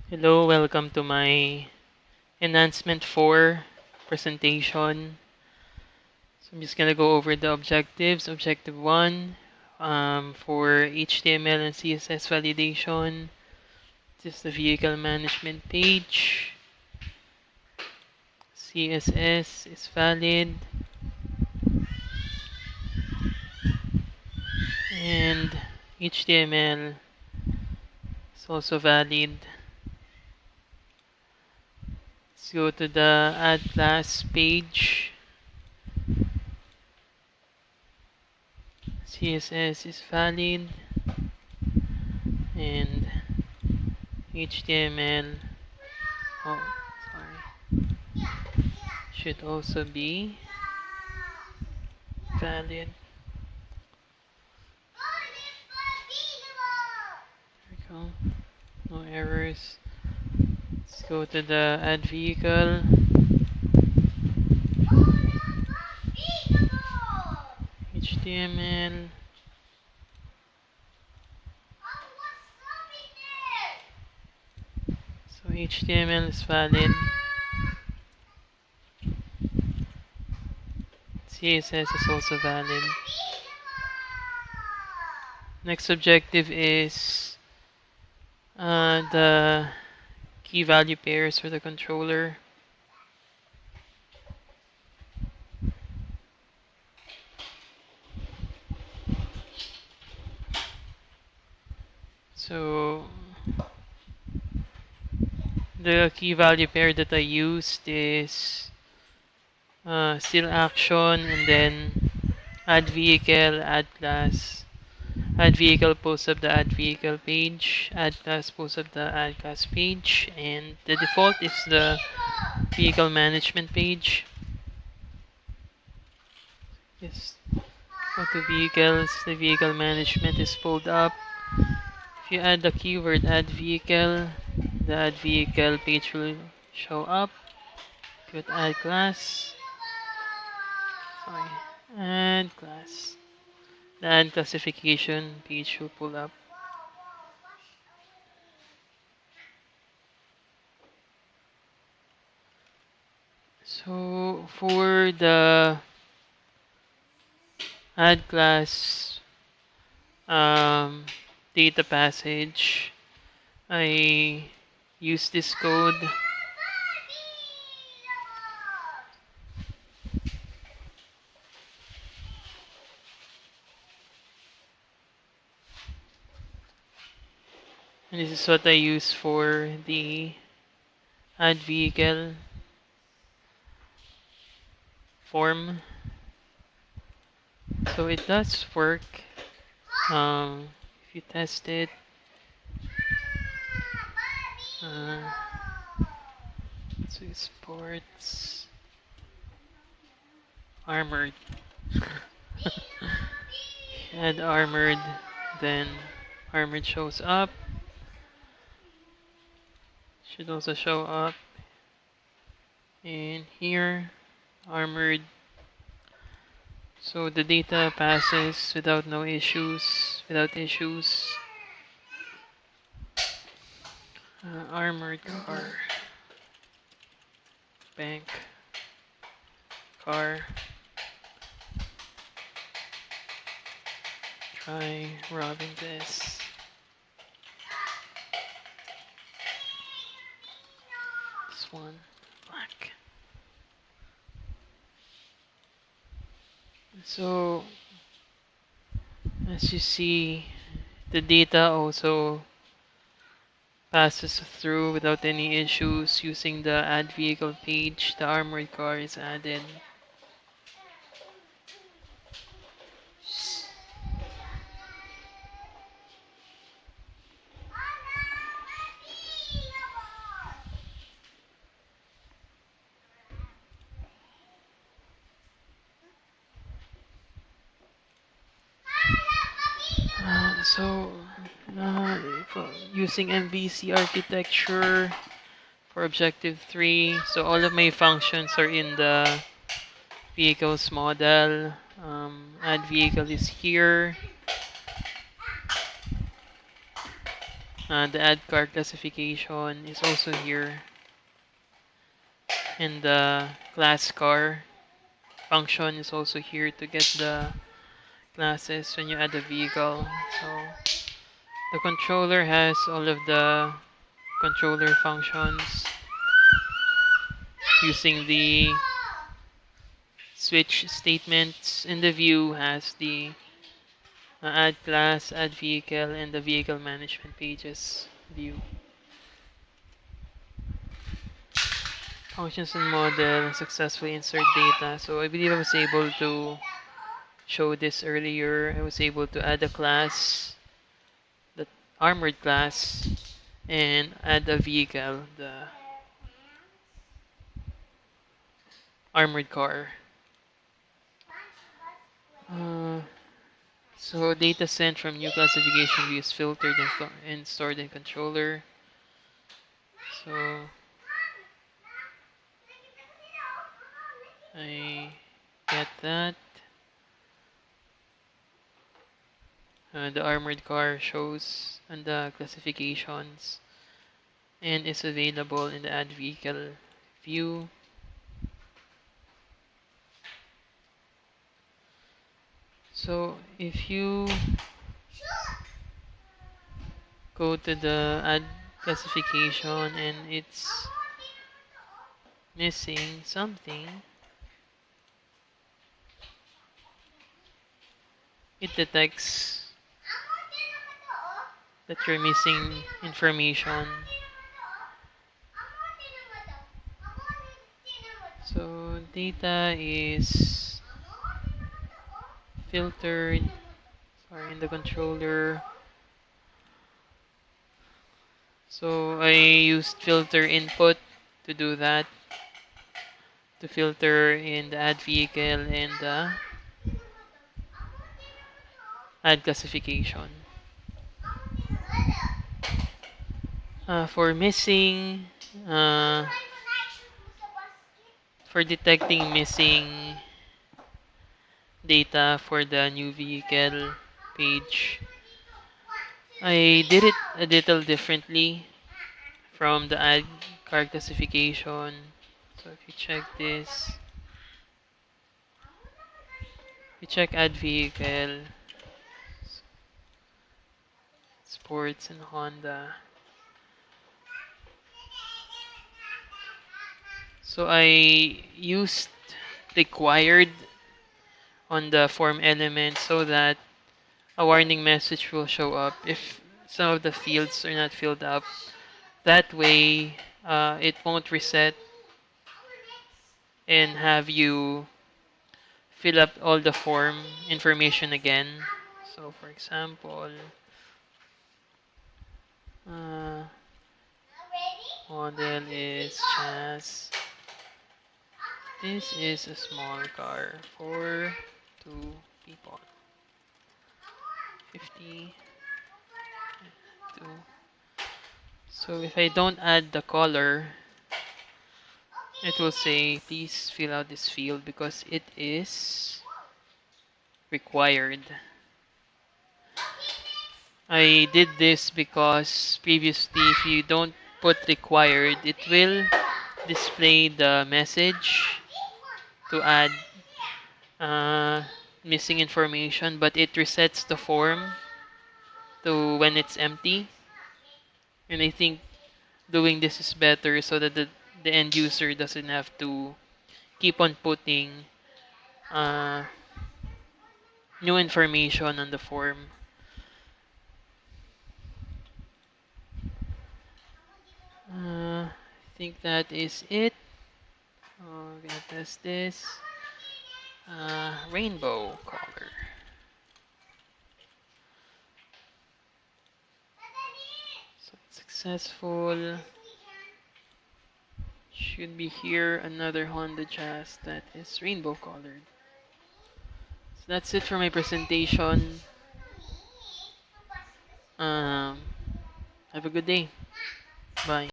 Hello, welcome to my Enhancement 4 presentation. So I'm just gonna go over the objectives. Objective 1 for HTML and CSS validation. This is the vehicle management page. CSS is valid and HTML is also valid. Let's go to the add class page. CSS is valid and HTML, oh, sorry, should also be valid. There we go. No errors. Let's go to the add vehicle. HTML. So HTML is valid. CSS is also valid. Next objective is the key value pairs for the controller. So the key value pair that I used is still action and then add vehicle, add class. Add vehicle pulls up the add vehicle page, add class pulls up the add class page, and the default is the vehicle management page. Yes, go to vehicles, the vehicle management is pulled up. If you add the keyword add vehicle, the add vehicle page will show up. Put add class, sorry, add class. The add classification page will pull up. So for the add class data passage, I use this code. And this is what I use for the add vehicle form. So it does work. If you test it, uh, so sports armored. Add armored, then armored shows up. Should also show up in here, armored. So the data passes without no issues, without issues. Armored car, bank, car. Try robbing this. This one, black. So as you see, the data also passes through without any issues using the add vehicle page. The armored car is added. So using MVC architecture for objective 3, so all of my functions are in the vehicles model. Add vehicle is here. The add car classification is also here, and the class car function is also here to get the classes when you add a vehicle. So the controller has all of the controller functions using the switch statements, and the view has the add class, add vehicle, and the vehicle management pages view. Functions and model, successfully insert data. So I believe I was able to show this earlier. I was able to add a class, the armored class, and add a vehicle, the armored car. Uh, so data sent from new classification view is filtered and stored in controller. So I get that. The armored car shows on the classifications and is available in the add vehicle view. So if you go to the add classification and it's missing something, it detects that you're missing information. So data is filtered, sorry, in the controller. So I used filter input to do that, to filter in the add vehicle and the add classification. For missing, uh, for detecting missing data for the new vehicle page, I did it a little differently from the add car classification. So if you check this, you check add vehicle, sports and Honda. So I used required on the form element so that a warning message will show up if some of the fields are not filled up. That way, it won't reset and have you fill up all the form information again. So, for example, uh, model is Chas. This is a small car for 2 people. 52. So if I don't add the color, it will say please fill out this field because it is required. I did this because previously if you don't put required, it will display the message to add uh, missing information, but it resets the form to when it's empty. And I think doing this is better so that the end user doesn't have to keep on putting uh, new information on the form. I think that is it. We're gonna test this. Rainbow color. So it's successful. Should be here another Honda Jazz that is rainbow colored. So that's it for my presentation. Um, have a good day. Bye.